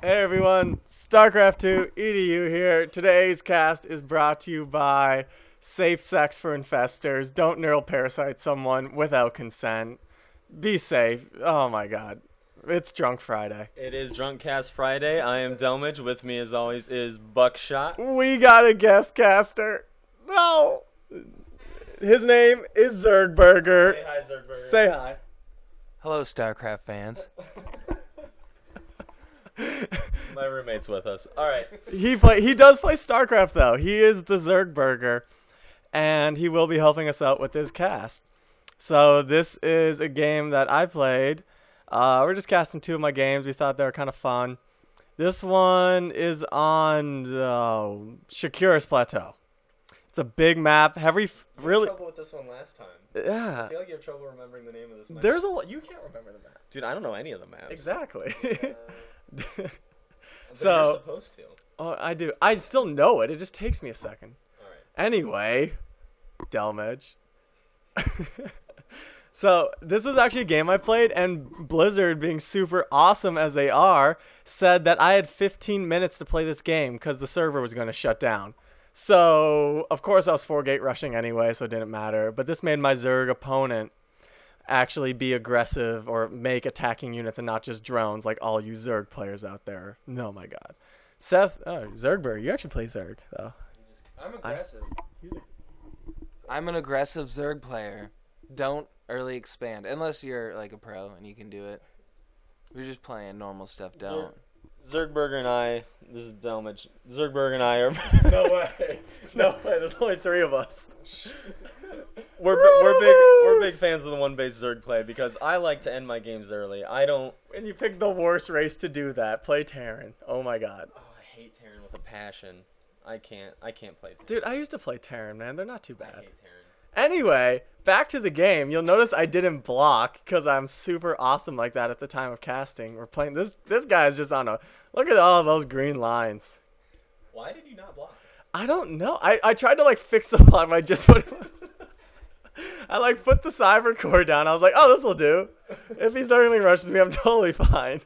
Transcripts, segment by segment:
Hey everyone, StarCraft2edu here. Today's cast is brought to you by Safe Sex for Infestors. Don't neural parasite someone without consent. Be safe. Oh my god. It's Drunk Friday. It is Drunk Cast Friday. I am Delmage. With me as always is Buckshot. We got a guest caster. No! His name is Zergburger. Say hi, Zergburger. Say hi. Hello, StarCraft fans. My roommate's with us. Alright. He does play StarCraft though. He is the Zergburger, and he will be helping us out with his cast. So this is a game that I played. We're just casting two of my games. We thought they were kind of fun. This one is on Shakira's Plateau. It's a big map. You Really? had trouble with this one last time. Yeah. I feel like you have trouble remembering the name of this map. There's a lot. You can't remember the map. Dude, I don't know any of the maps. Exactly. So you're supposed to. Oh, I do. I still know it. It just takes me a second. Alright. Anyway, Delmage. So this is actually a game I played, and Blizzard, being super awesome as they are, said that I had 15 minutes to play this game because the server was going to shut down. So, of course, I was 4-gate rushing anyway, so it didn't matter. But this made my Zerg opponent actually be aggressive or make attacking units and not just drones like all you Zerg players out there. Oh my god. Seth, Zergberg, you actually play Zerg, though. I'm aggressive. He's I'm an aggressive Zerg player. Don't early expand. Unless you're like a pro and you can do it. We're just playing normal stuff. Don't. Zergburger and I, this is Delmage. Zergburger and I are... No way. No way. There's only 3 of us. We're big fans of the one-base Zerg play because I like to end my games early. I don't... And you picked the worst race to do that. Play Terran. Oh my god. Oh, I hate Terran with a passion. I can't play Terran. Dude, I used to play Terran, man. They're not too I bad. hate Terran. Anyway, back to the game. You'll notice I didn't block because I'm super awesome like that at the time of casting. We're playing this guy's just on a... Look at all those green lines. Why did you not block? I don't know. I tried to like fix the block, but I just put I like put the cyber core down. I was like, oh, this will do. If he Zergling rushes me, I'm totally fine.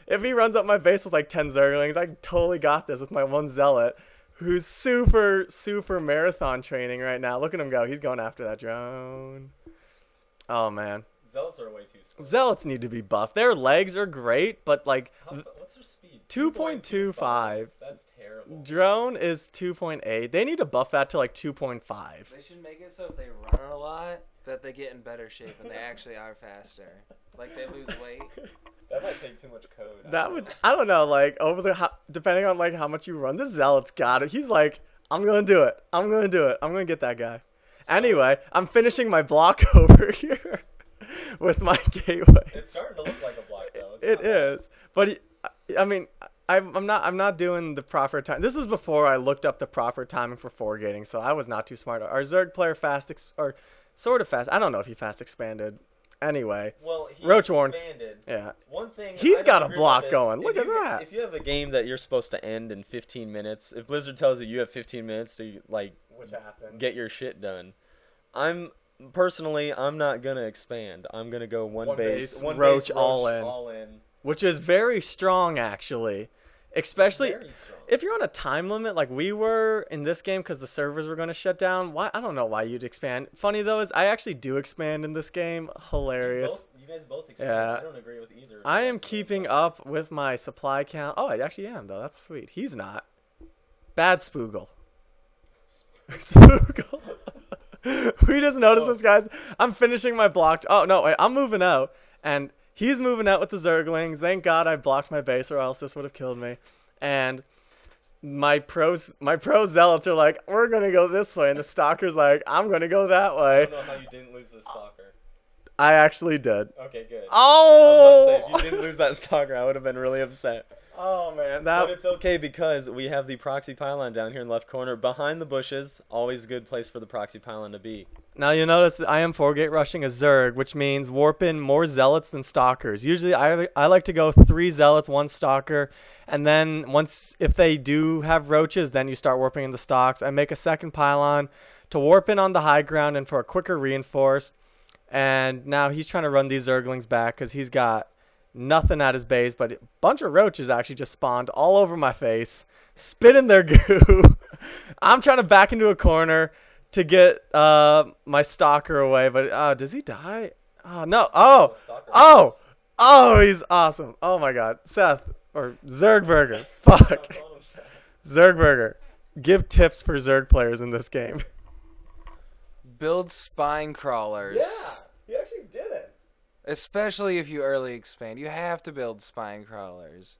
If he runs up my base with like 10 Zerglings, I totally got this with my one Zealot, who's super marathon training right now. Look at him go. He's going after that drone. Oh man. Zealots are way too slow. Zealots need to be buffed. Their legs are great, but like What's their speed? 2.25. That's terrible. Drone is 2.8. They need to buff that to like 2.5. They should make it so if they run a lot, that they get in better shape and they actually are faster. Like they lose weight. That might take too much code. I don't know, like depending on like how much you run. This Zealot's got it. He's like, I'm gonna do it. I'm gonna get that guy. Anyway, I'm finishing my block over here with my gateways. It's starting to look like a block though. It is, but I mean, I'm not doing the proper time. This was before I looked up the proper timing for 4-gating, so I was not too smart. Our Zerg player or sort of fast. I don't know if he fast expanded. Anyway, well, he Roachworn. expanded. Yeah. One thing He's I got don't a agree block with going. is Look at that. If you have a game that you're supposed to end in 15 minutes, if Blizzard tells you have 15 minutes to like Which happened. get your shit done, I'm not gonna expand. I'm gonna go one base, Roach all in. Which is very strong, actually. Especially Very strong. if you're on a time limit like we were in this game because the servers were going to shut down. Why? I don't know why you'd expand. Funny, though, is I actually do expand in this game. Hilarious. You guys both expand. Yeah. I don't agree with either. I am keeping up with my supply count. Oh, I actually am, though. That's sweet. He's not. Bad Spoogle. Spoogle. We just noticed this, guys. I'm finishing my blocked. Oh, no, wait. I'm moving out. And he's moving out with the Zerglings. Thank God I blocked my base, or else this would have killed me. And my pro zealots are like, we're gonna go this way, and the stalker's like, I'm gonna go that I way. don't know how you didn't lose this stalker. I actually did. Okay, good. Oh! I was about to say, if you didn't lose that stalker, I would have been really upset. Oh man, But it's okay because we have the proxy pylon down here in the left corner behind the bushes. Always a good place for the proxy pylon to be. Now you notice that I am 4-gate rushing a Zerg, which means warp in more zealots than stalkers. Usually I like to go 3 zealots, 1 stalker, and then if they do have roaches, then you start warping in the stalks. I make a second pylon to warp in on the high ground and for a quicker reinforce. And now he's trying to run these Zerglings back because he's got Nothing at his base, but a bunch of roaches actually just spawned all over my face, spitting their goo. I'm trying to back into a corner to get my stalker away, but does he die? Oh, no. Oh, he's awesome. Oh, my God. Seth, or Zergburger. Fuck. Zergburger. Give tips for Zerg players in this game. Build spine crawlers. Yeah, he actually did it. Especially if you early expand. You have to build spine crawlers.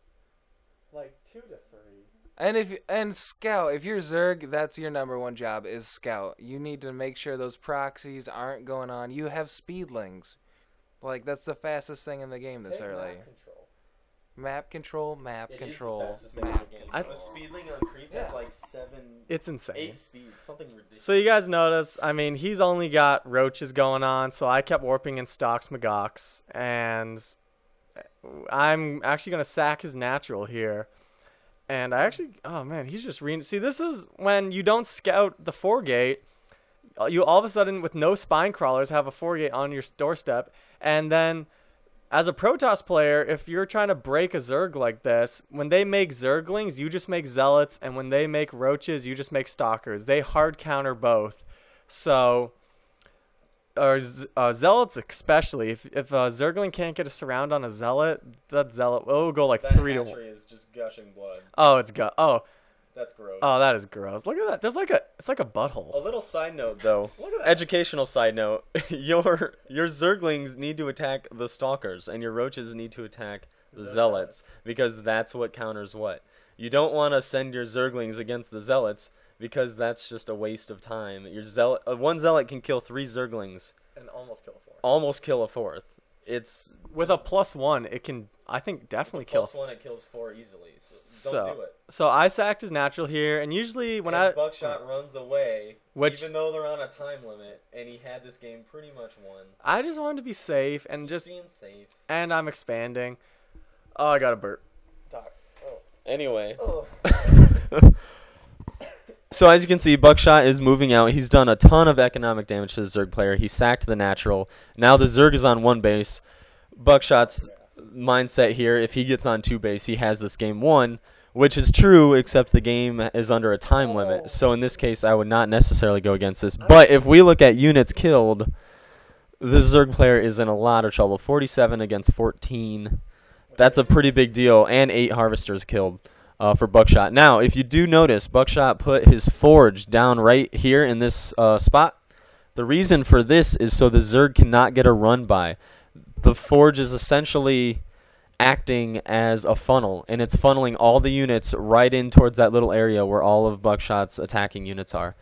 Like 2 to 3. And scout, if you're Zerg, that's your number one job is scout. You need to make sure those proxies aren't going on. You have speedlings. Like, that's the fastest thing in the game this early. Map control. Map control. It is the fastest thing in the game. A speedling on creep has like 7... It's insane. 8 speed. Something ridiculous. So you guys notice, I mean, he's only got roaches going on, so I kept warping in stocks Magox, and I'm actually going to sack his natural here. And I actually, oh man, he's just see, this is when you don't scout the 4-gate, you all of a sudden, with no spine crawlers, have a 4-gate on your doorstep, and then as a Protoss player, if you're trying to break a Zerg like this, when they make Zerglings, you just make Zealots, and when they make Roaches, you just make Stalkers. They hard counter both. So, or Zealots especially, if a Zergling can't get a surround on a Zealot, that Zealot will go like 3 to 1. That is just gushing blood. Oh, it's That's gross. Oh, that is gross. Look at that. There's like it's like a butthole. A little side note, though. Look at that. Educational side note. Your Zerglings need to attack the Stalkers, and your Roaches need to attack the Zealots, because that's what counters what. You don't want to send your Zerglings against the Zealots, because that's just a waste of time. One Zealot can kill 3 Zerglings. And almost kill a 4th. Almost kill a 4th. It's... With a +1, it can, I think, definitely kill. +1, it kills 4 easily. So don't do it. So I sacked his natural here, and usually when Buckshot runs away, even though they're on a time limit, and he had this game pretty much won. I just wanted to be safe and He's being safe. And I'm expanding. Oh, I got a burp. Anyway. So as you can see, Buckshot is moving out. He's done a ton of economic damage to the Zerg player. He sacked the natural. Now the Zerg is on 1 base. Buckshot's mindset here, if he gets on 2 base, he has this game won, which is true, except the game is under a time limit. So in this case, I would not necessarily go against this. But if we look at units killed, the Zerg player is in a lot of trouble. 47 against 14. That's a pretty big deal, and 8 harvesters killed. For Buckshot. Now, if you do notice, Buckshot put his forge down right here in this spot. The reason for this is so the Zerg cannot get a run by. The forge is essentially acting as a funnel, and it's funneling all the units right in towards that little area where all of Buckshot's attacking units are.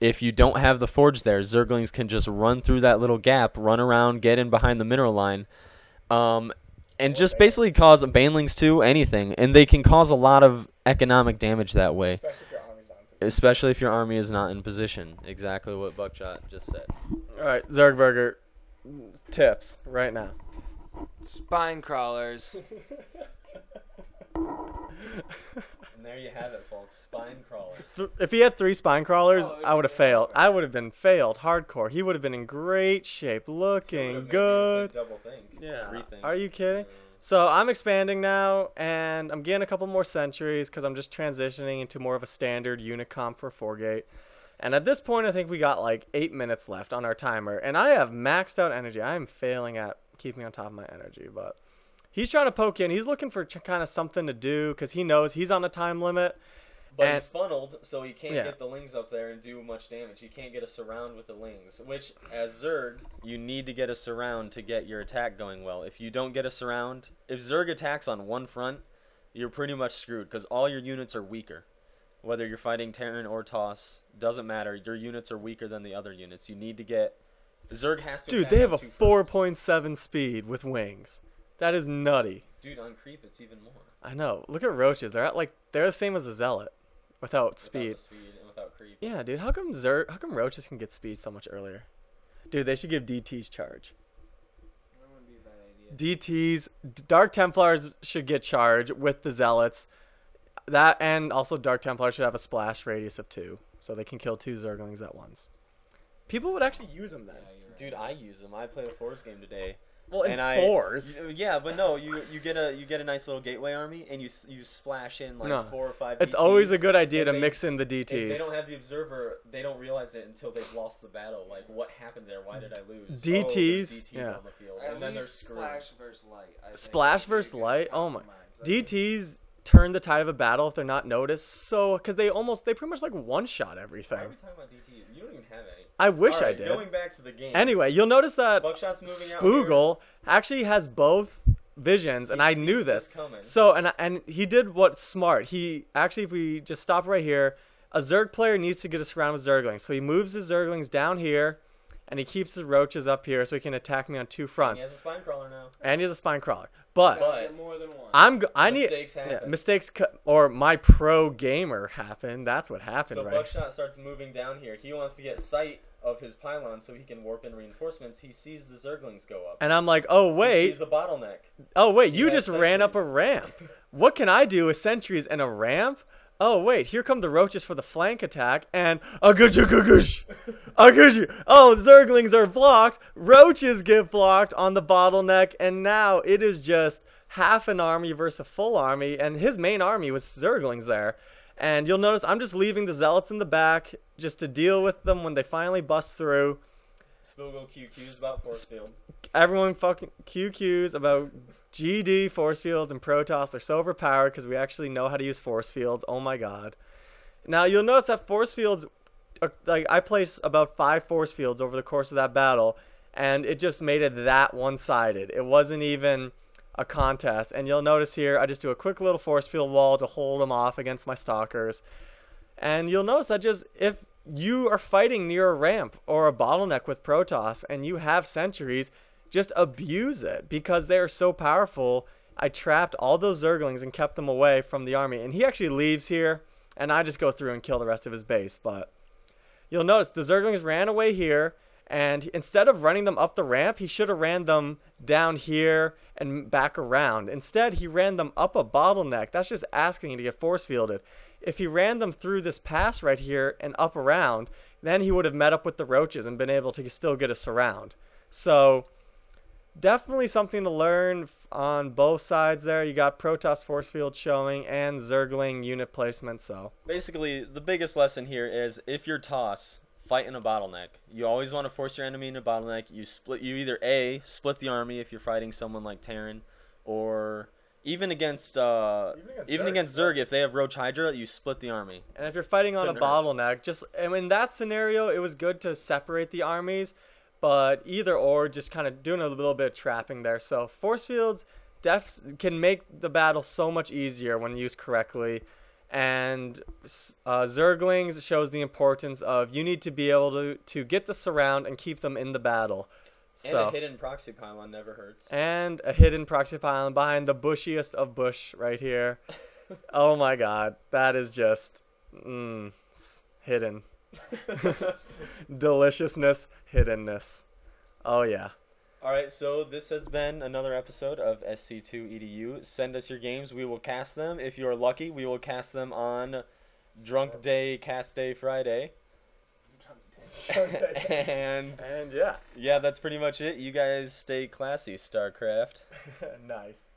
If you don't have the forge there, Zerglings can just run through that little gap, run around, get in behind the mineral line, and just basically cause banelings too, anything. And they can cause a lot of economic damage that way. Especially if your army is not in position. Exactly what Buckshot just said. All right, Zergburger, tips right now. Spine crawlers. And there you have it, folks. Spine crawlers. If he had 3 spine crawlers, I would have failed. I would have been failed hardcore. He would have been in great shape, looking good. Double think. Yeah. Rethink. Are you kidding? So I'm expanding now, and I'm getting a couple more sentries because I'm just transitioning into more of a standard unit comp for 4-gate. And at this point, I think we got like 8 minutes left on our timer, and I have maxed out energy. I am failing at keeping on top of my energy, but he's trying to poke in. He's looking for kind of something to do because he knows he's on a time limit. But he's funneled, so he can't get the lings up there and do much damage. He can't get a surround with the lings, which, as Zerg, you need to get a surround to get your attack going well. If you don't get a surround, if Zerg attacks on one front, you're pretty much screwed because all your units are weaker. Whether you're fighting Terran or Toss, doesn't matter. Your units are weaker than the other units. You need to get... Zerg has to Dude, they have a 4.7 speed with wings. That is nutty. Dude, on creep, it's even more. I know. Look at roaches. They're the same as a zealot. Without speed. Without the speed and without creep. Yeah, dude. How come roaches can get speed so much earlier? Dude, they should give DTs charge. That wouldn't be a bad idea. DTs, Dark Templars should get charge with the Zealots. That, and also Dark Templars should have a splash radius of 2, so they can kill 2 Zerglings at once. People would actually use them then. Yeah, right. Dude, I use them. I played a Force game today. Well, in and fours. Yeah, but no, you get a nice little gateway army, and you splash in like No. 4 or 5. It's DTs, always a good idea to and mix in the If they DTs. don't have the observer, they don't realize it until they've lost the battle. Like, what happened there? Why did I lose? DTs, Oh, there's DTs yeah. on the field, At and then they're least screwed. Splash versus Light. I think Splash would be a versus good Light? Oh my. compromise. DTs turn the tide of a battle if they're not noticed. So, because they pretty much like one-shot Why are everything. we talking about DT? You don't even have any. I wish All right, I did. Going back to the game. Anyway, you'll notice that Buckshot's moving out Spoogle actually has both visions, and I knew sees this. coming. So, and he did what's smart. He actually, if we just stop right here, a Zerg player needs to get us around with Zerglings. So he moves his Zerglings down here, and he keeps his roaches up here so he can attack me on two And fronts. he has a spine crawler now. And he has a spine crawler. But Gotta get more than one. I need Mistakes happen. mistakes or my pro gamer happened. That's what happened, So right? Buckshot starts moving down here. He wants to get sight of his pylon so he can warp in reinforcements. He sees the Zerglings go up. And I'm like, oh He wait, sees a bottleneck. you has just ran up a sentries. ramp. What can I do with sentries and a ramp? Oh wait, here come the roaches for the flank attack, and agush. Oh, Zerglings are blocked. Roaches get blocked on the bottleneck, and now it is just half an army versus a full army, and his main army was Zerglings there. And you'll notice I'm just leaving the zealots in the back just to deal with them when they finally bust through. Spoogle QQs about force field. Everyone fucking QQs about GD force fields and Protoss. They're so overpowered because we actually know how to use force fields. Oh my god. Now you'll notice that force fields, like I placed about 5 force fields over the course of that battle, and it just made it that one-sided. It wasn't even a contest. And you'll notice here I just do a quick little force field wall to hold them off against my stalkers. And you'll notice that just if you are fighting near a ramp or a bottleneck with Protoss and you have sentries, just abuse it because they are so powerful. I trapped all those Zerglings and kept them away from the army. And he actually leaves here, and I just go through and kill the rest of his base. But you'll notice the Zerglings ran away here, and instead of running them up the ramp, he should have ran them down here and back around. Instead, he ran them up a bottleneck. That's just asking to get force fielded. If he ran them through this pass right here and up around, then he would have met up with the roaches and been able to still get a surround. So definitely something to learn on both sides there. You got Protoss force field showing and Zergling unit placement. So Basically, the biggest lesson here is if you're Toss, fight in a bottleneck. You always want to force your enemy in a bottleneck. You either A, split the army if you're fighting someone like Terran, or even against Zerg, if they have Roach Hydra, you split the army. and if you're fighting on a Couldn't hurt. bottleneck, just and in that scenario, it was good to separate the armies. But either or, just kind of doing a little bit of trapping there. So force fields can make the battle so much easier when used correctly. And Zerglings shows the importance of you need to be able to get the surround and keep them in the battle. And a hidden proxy pylon never hurts. And a hidden proxy pylon behind the bushiest of bush right here. Oh my god, that is just hidden. Deliciousness, hiddenness. Oh yeah. Alright, so this has been another episode of SC2edu. Send us your games. We will cast them. If you're lucky, we will cast them on Drunk Day, Cast Day Friday. and yeah. yeah, that's pretty much it. You guys stay classy, StarCraft. Nice.